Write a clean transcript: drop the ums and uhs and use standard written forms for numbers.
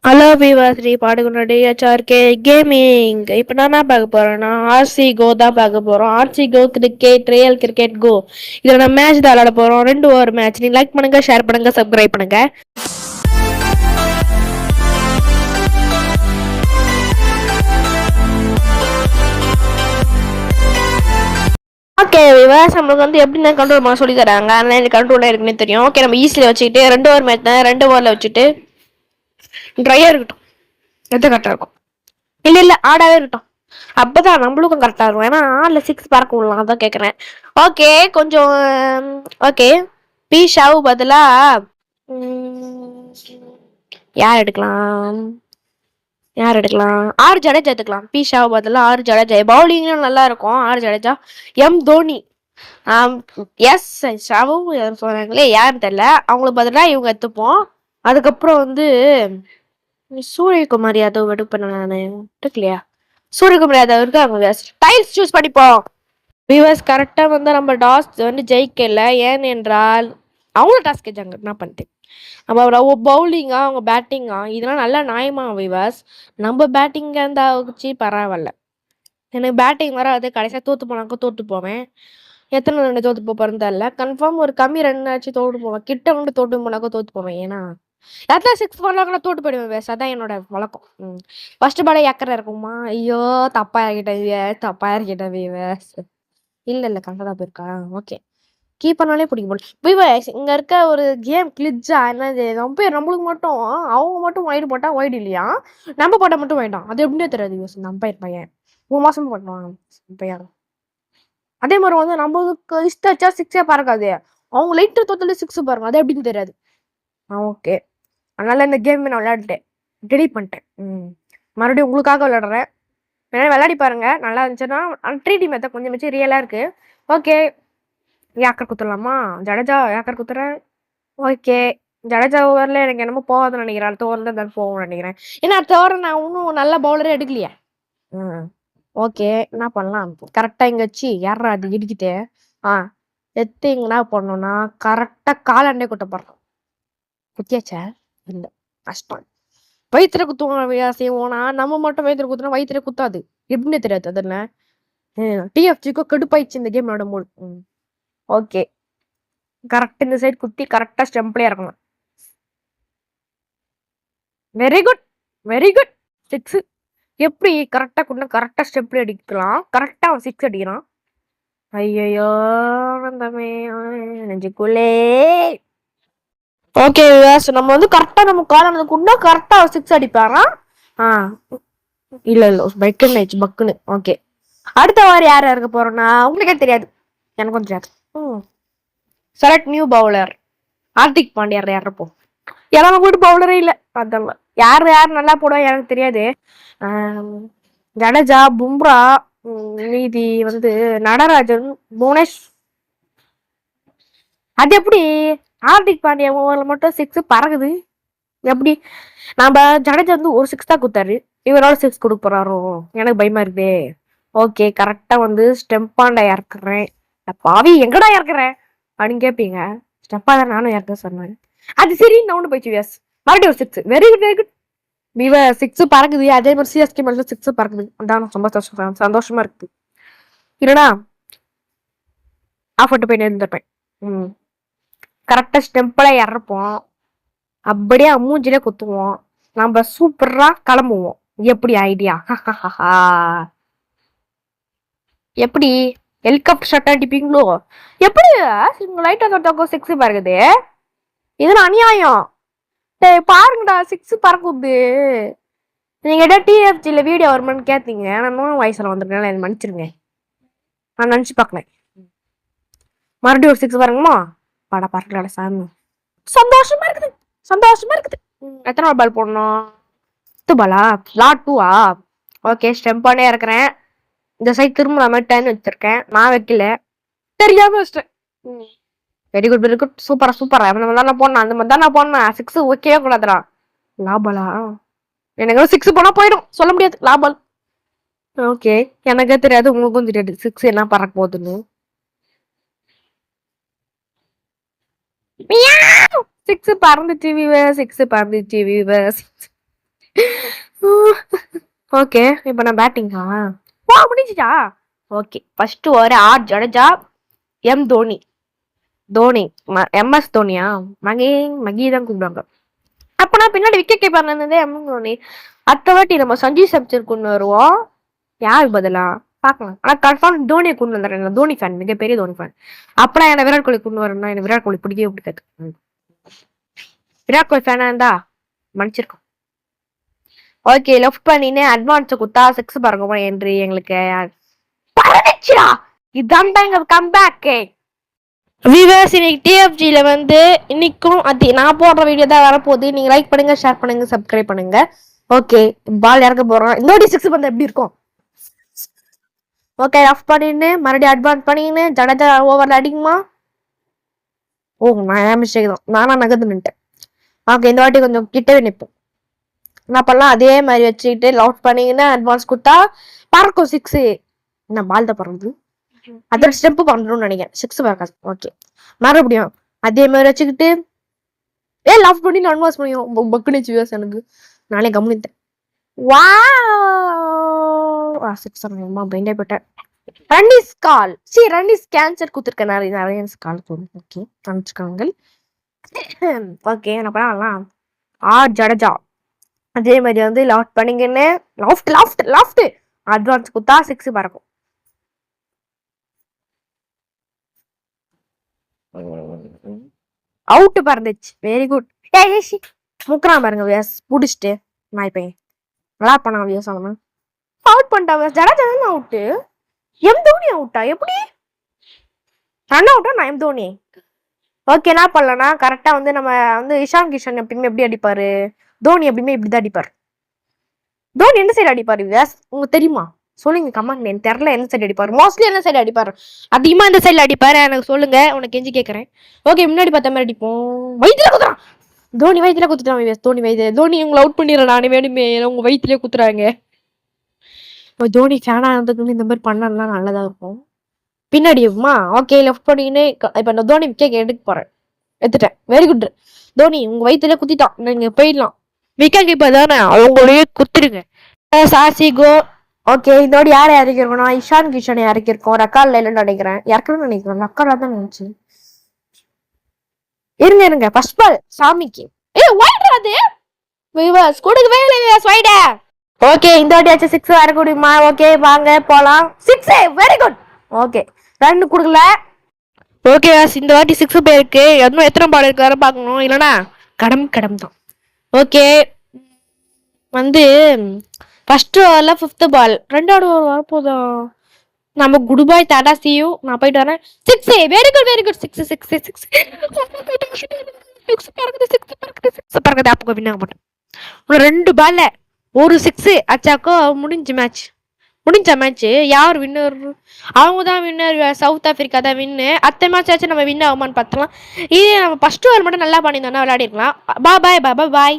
Hello விவாஸ்ரீ பாடுகுனுடைய HRK gaming. இப்போ நான் என்ன பார்க்க போறேன்னா ஆர்சி கோ தான் பார்க்க போறோம். ஆர்சி கோ கிரிக்கெட், ரியல் கிரிக்கெட் கோ. இதில் நம்ம மேட்ச் தான் விளாட போறோம். 2 ஓவர் மேட்ச். நீ லைக் பண்ணுங்க, ஷேர் பண்ணுங்க, சப்ஸ்கிரைப் பண்ணுங்க. ஓகே விவாஸ், நம்மளுக்கு வந்து எப்படி நான் கண்ட்ரோல் பண்ண சொல்லி தராங்க. ஆனால் எனக்கு கண்ட்ரோலாக இருக்குன்னு தெரியும். ஓகே, நம்ம ஈஸியில் வச்சுக்கிட்டு 2 ஓவர் மேட்ச் தான் 2 ஓவரில் வச்சுட்டு ட்ரையாக இருக்கட்டும். எது கரெக்டாக இருக்கும்? இல்ல ஆடாவே இருக்கட்டும். அப்பதான் நம்மளுக்கும் கரெக்டா இருக்கும். ஏன்னா ஆள்ல 6 பறக்க விடலாம். அதான் கேக்குறேன். ஓகே, கொஞ்சம் ஓகே. பி ஷாவு பதிலா யார் எடுக்கலாம்? ஆர் ஜடேஜா எடுக்கலாம். பி ஷாவு பதிலா ஆர் ஜடேஜா. பவுலிங்கும் நல்லா இருக்கும். R Jadeja. M Dhoni. S ஷாவும் சொன்னாங்களே யாருன்னு தெரியல. அவங்களுக்கு பதிலா இவங்க எடுத்துப்போம். அதுக்கப்புறம் வந்து சூரியகுமார் யாதவ் எடுப்பேன். நான் எடுக்கலையா? சூரியகுமார் யாதவ் இருக்கு. அவங்க டைல்ஸ் சூஸ் பண்ணிப்போம். விவர்ஸ் கரெக்டாக வந்து நம்ம டாஸ் வந்து ஜெயிக்கல. ஏன் என்றால் அவங்களும் டாஸ் கேட்டாங்க. என்ன பண்ணிட்டு நம்ம பவுலிங்கா அவங்க பேட்டிங்கா இதெல்லாம் நல்லா நியாயமா விவர்ஸ். நம்ம பேட்டிங்காக இருந்தாச்சு பரவாயில்ல. எனக்கு பேட்டிங் வராது. கடைசியாக தோற்று போனாக்க தோற்று போவேன். எத்தனை ரன் தோற்று போறேன்னு தெரியல. கன்ஃபார்ம் ஒரு கம்மி ரன் ஆச்சு தோற்று போவேன். கிட்ட வந்து தோற்று போனாக்க தோற்று போவேன். ஏன்னா யாருல 6 பண்ணாங்கன்னா தோட்டு போயிடுவேன் வேஸ். அதான் என்னோட வழக்கம். ஃபர்ஸ்ட் பாலே ஏக்கரை இருக்குமா? ஐயோ தப்பா இறக்கிட்டேன் வேஸ். இல்ல கரெக்டாக போயிருக்கா? ஓகே, கீப்பர்னாலே பிடிக்கும் போல். விவேஸ் இங்க இருக்க ஒரு கேம் கிளிட்ஜா என்னது? நம்மளுக்கு மட்டும் அவங்க மட்டும் ஒயிட் போட்டா ஒயிட் இல்லையா? நம்ம போட்டா மட்டும் வேண்டாம். அது எப்படின்னே தெரியாது விவேஸ். இந்த அம்பையர் பையன் 3 மாசம் பண்ணுவாங்க பையன். அதே மாதிரி வந்து நம்மளுக்கு இஷ்டச்சா 6ஏ பறக்காது. அவங்க லைட்டு தோத்தல 6 பாருங்க. அது எப்படின்னு தெரியாது. ஓகே, அதனால இந்த கேம் நான் விளையாடிட்டேன். டெலிட் பண்ணிட்டேன். மறுபடியும் உங்களுக்காக விளையாடுறேன். வேணா விளையாடி பாருங்க. நல்லா இருந்துச்சுன்னா 3D மெத்தட் கொஞ்சம் மிச்சம் ரியலாக இருக்கு. ஓகே, யாக்கர் குத்துடலாமா? ஜடேஜா யாக்கர் குத்துறேன். ஓகே, ஜடேஜா ஓவரில் எனக்கு என்னமோ போகாதுன்னு நினைக்கிறேன். அடுத்த ஓவரில் தான் போகும்னு நினைக்கிறேன். ஏன்னா அடுத்த ஓவர் நான் இன்னும் நல்ல பவுலரே எடுக்கலையே. ஓகே, என்ன பண்ணலாம்? கரெக்டாக இங்கே வச்சு யாரா அது இடிக்கிட்டு எத்து என்ன பண்ணோம்னா கரெக்டாக காலாண்டே குட்டப்படுறோம். குத்தியாச்சா? இல்லை, கஷ்டம். வயிற்றுல குத்துவாங்க செய்வோம்னா நம்ம மட்டும் வயிற்றுல குத்துனா வயிற்றுல குத்தாது. எப்படின்னு தெரியாது. அது என்ன டிஎஃப்ஜிக்கோ கடுப்பாயிடுச்சு இந்த கேம் விளையாடும் போது. ஓகே, கரெக்ட் இந்த சைடு குத்தி கரெக்டா ஸ்டெம்ப்லயே இறக்கணும். Very good, very good. 6 எப்படி கரெக்டா குண்டா கரெக்டா ஸ்டெம்ப்லயே அடிக்கலாம். கரெக்டா 6 அடிக்கிறான். ஐயோ நெஞ்சுக்குள்ளே. ஓகே, நம்ம வந்து கரெக்டா நம்ம காலானதுக்குண்டா கரெக்டா 6 அடிப்பாராம். இல்ல பக்குன்னு ஆயிடுச்சு பக்குன்னு. ஓகே, அடுத்த வாரம் யார் இருக்க போறோம்னா உங்களுக்கே தெரியாது, எனக்கும் தெரியாது. Select new bowler. Hardik Pandya யாரப்போ? ஏன்னா கூட பவுலரே இல்லை. அதெல்லாம் யார் நல்லா போடுவா எனக்கு தெரியாது. ஜடேஜா, பும்ரா, மீதி வந்து நடராஜன், புவனேஷ். அது எப்படி ஹார்திக் பாண்டியா ஓவர்ல மட்டும் 6 பறகுது? எப்படி? நம்ம ஜடேஜா வந்து ஒரு 6 தான் குத்தாரு. இவரோட 6 கொடுக்க போறாரோ? எனக்கு பயமா இருக்குதே. ஓகே, கரெக்டா வந்து ஸ்டெம்பாண்டா இறக்குறேன். பாவி எங்கடா இறக்குறேன் அப்படின்னு கேட்பீங்க. ஸ்டெப்பா தான் நானும் இறக்க சொன்னேன். அது சரி, நான் ஒன்று போயிடுச்சு வியாஸ். மறுபடியும் ஒரு 6. Very good, very good. 6 பறக்குது. அதே மாதிரி சிஎஸ்கே மேல 6 பறக்குது. அதான் சந்தோஷமா இருக்குது. இல்லடா ஆஃப் போய் இருந்திருப்பேன். கரெக்டா ஸ்டெம்பல இறப்போம். அப்படியே மூஞ்சிலே குத்துவோம். நம்ம சூப்பரா கிளம்புவோம். எப்படி ஐடியா? எப்படி ஹெலிகாப்டர் ஷாட் அடிப்பீங்களோ? எப்படி லைட்டா தொட்டாக்கோ 6 பறக்குது? இதுல அநியாயம். பாருங்கடா 6 பறக்குது. நீங்க டிஎஃப்ஜில வீடியோ வருமானு கேட்டீங்க. நான் வயசுல வந்திருக்கேன், என்ன மன்னிச்சிருங்க. நான் நினைச்சு பார்க்கல. மறுபடியும் ஒரு 6 பாருங்கம்மா. படா பறக்கல சாமி. சந்தோஷமா இருக்குது. எத்தனை பால் போடணும்? 2 பாலா? லாட் 2ஆ? ஓகே, ஸ்டெம்பானே இருக்கிறேன். இந்த சைட் திரும்ப நான் மாதிரி டைம் வச்சிருக்கேன். நான் வைக்கல, தெரியாம வச்சிட்டேன். Very good, very good. சூப்பரா அந்த மாதிரி தான் நான் போடணும். அந்த மாதிரி தான் நான் போடணும். 6 ஓகே கூடாதுடா. லாபாலா? எனக்கு 6 போனா போயிடும். சொல்ல முடியாது. லாபால். ஓகே, எனக்கே தெரியாது, உங்களுக்கும் தெரியாது 6 என்ன பறக்க போகுதுன்னு. 6 பறந்துச்சு வியூவர்ஸ். 6 பறந்துச்சு வியூவர்ஸ். ஓகே இப்போ நான் பேட்டிங்கா வா முடிஞ்சிட்டா ஓகே ஃபர்ஸ்ட் ஒரு R Jadeja M Dhoni Dhoni MS தோனியா மகி தான் கூப்பிடுவாங்க அப்ப நான் பின்னாடி விக்கெட் கீப்பர் இருந்ததே எம் தோனி அடுத்த வாட்டி நம்ம சஞ்சு சம்சன் கொண்டு வருவோம் யாருக்கு பதிலா பாக்கலாம் ஆனா கன்ஃபார்ம் தோனியை கொண்டு வந்துடுறேன் தோனி ஃபேன் மிகப்பெரிய தோனி ஃபேன் அப்பனா என்ன விராட் கோலி கொண்டு வரணும்னா எனக்கு விராட் கோலி பிடிக்கவே பிடிக்காது விராட் கோலி ஃபேனா இருந்தா மன்னிச்சிருக்கோம் ஓகே லெஃப்ட் பண்ணினே அட்வான்ஸ் குத்தா 6 பறக்குமா என்று எங்களுக்கு இதான் எங்க கம்பேக் வியூவர்ஸ் இன்னைக்கு டிஎஃப்ஜில வந்து இன்னைக்கும் நான் போடுற வீடியோ தான் வரப்போகுது நீங்க லைக் பண்ணுங்க ஷேர் பண்ணுங்க சப்ஸ்கிரைப் பண்ணுங்க ஓகே பால் இறக்க போறோம் இந்த 6 பந்து எப்படி இருக்கும் ஓகே ஆஃப் பண்ணின்னு மறுபடியும் அட்வான்ஸ் பண்ணின்னு ஜடேஜா ஓவர்ல அடிக்குமா ஓ நான் மிஸ்டேக் தான் நானா நகர்ந்து நின்ட்டேன் ஓகே இந்த வாட்டி கொஞ்சம் கிட்டவே நிற்போம் என்ன பண்ணலாம் அதே மாதிரி வச்சுக்கிட்டு லவுட் பண்ணிங்கன்னா அட்வான்ஸ் கொடுத்தா பறக்கும் 6 என்ன பால் தான் பறந்து அதோட ஸ்டெப்பு பண்ணணும்னு நினைக்கிறேன் 6 பறக்காது ஓகே மறுபடியும் அதே மாதிரி வச்சுக்கிட்டு லவ் பண்ணி அட்வான்ஸ் பண்ணியும் பக்குனிச்சு வியூஸ் எனக்கு நானே கவனித்தேன் வா 6 பயந்தே போயிட்டேன் ரன்னிஸ் கால் ரன்னிஸ் கேன்சர் கொடுத்துருக்கேன் நிறைய கால் தோணும் ஓகே நினச்சிக்கோங்க ஓகே என்ன பண்ணலாம் ஜடேஜா அதே மாதிரி வந்து லாஃப்ட் பண்ணிங்கன்னு லாஃப்ட் அட்வான்ஸ் குத்தா 6 பறக்கும் அவுட் பறந்துச்சு வெரி குட் முக்கறான் பாருங்க வியாஸ் புடிச்சிட்டு நாய் பையன் நல்லா பண்ணா வியாஸ் அவன் அவுட் பண்ணிட்டா ஜடேஜா தானே அவுட்டு எம் தோனி அவுட்டா எப்படி ரன் அவுட்டா நான் எம் தோனி ஓகே என்ன பண்ணலன்னா கரெக்டா வந்து நம்ம வந்து இஷான் கிஷன் எப்பயுமே எப்படி அடிப்பாரு தோனி எப்பயுமே இப்படிதான் அடிப்பாரு தோனி எந்த சைடு அடிப்பாரு வியாஸ் உங்களுக்கு தெரியுமா சொல்லுங்க கமெண்ட் எனக்கு தெரியல எந்த சைடு அடிப்பாரு மோஸ்ட்லி எந்த சைடு அடிப்பாரு அதிகமா இந்த சைடுல அடிப்பாரு எனக்கு சொல்லுங்க உனக்கு கெஞ்சி கேட்கறேன் ஓகே முன்னாடி பார்த்த மாதிரி அடிப்போம் வயிற்றுல குத்துறான் தோனி வயிற்றுல குத்துட்டான் தோனி தோனி உங்களை அவுட் பண்ணிடுறேன் நானே வேணுமே உங்க வயிற்றுலயே குத்துறாங்க தோனி ஃபேனா இருந்ததுன்னு இந்த மாதிரி பண்ணலாம் நல்லதா இருக்கும் பின்னாடியுமா ஓகே லெஃப்ட் பண்ணின்னு இப்ப நான் தோனி விக்கெட் எடுக்க போறேன் எடுத்துட்டேன் வெரி குட் தோனி உங்க வயிற்றுல குத்திட்டான் நீங்க போயிடலாம் விக்கெட் கீப்பர் தானே அவங்களையே குத்துருங்க சாசிகோ ஓகே இதோட யாரை இறக்கிருக்கோம் இஷான் கிஷனை இறக்கிருக்கோம் ரக்கால் இல்லைன்னு நினைக்கிறேன் இறக்கணும்னு நினைக்கிறேன் ரக்காலா தான் நினைச்சு இருங்க ஃபர்ஸ்ட் பால் சாமிக்கு கொடுக்கவே இல்லை ஓகே இந்த வாட்டியாச்சும் 6 வர முடியுமா ஓகே வாங்க போலாம் 6 வெரி குட் ஓகே ரன் கொடுக்கல ஓகே இந்த வாட்டி 6 போயிருக்கு இன்னும் எத்தனை பால் இருக்கு வர பார்க்கணும் இல்லைன்னா கடம் தான் ஓகே வந்து ஃபர்ஸ்ட் ஓவர்ல 5th பால் 2வது ஓவர் வரப்போதா நம்ம good bye Tata see you நான் போயிட்டு வரேன் 6 வெரி குட் 6 பறக்குது அப்போ வின்னாக மாட்டேன் 2 பால்ல ஒரு 6 அச்சாக்கோ முடிஞ்ச மேட்ச் யார் வின்னர் அவங்க தான் வின்னர் சவுத் ஆப்பிரிக்கா தான் வின்னு அத்தை மேட்ச் ஆச்சு நம்ம வின் ஆகுமான்னு பார்த்தலாம் இது நம்ம ஃபர்ஸ்ட் ஓவர் மட்டும் நல்லா பண்ணியிருந்தோம்னா விளையாடிருக்கலாம் பாய்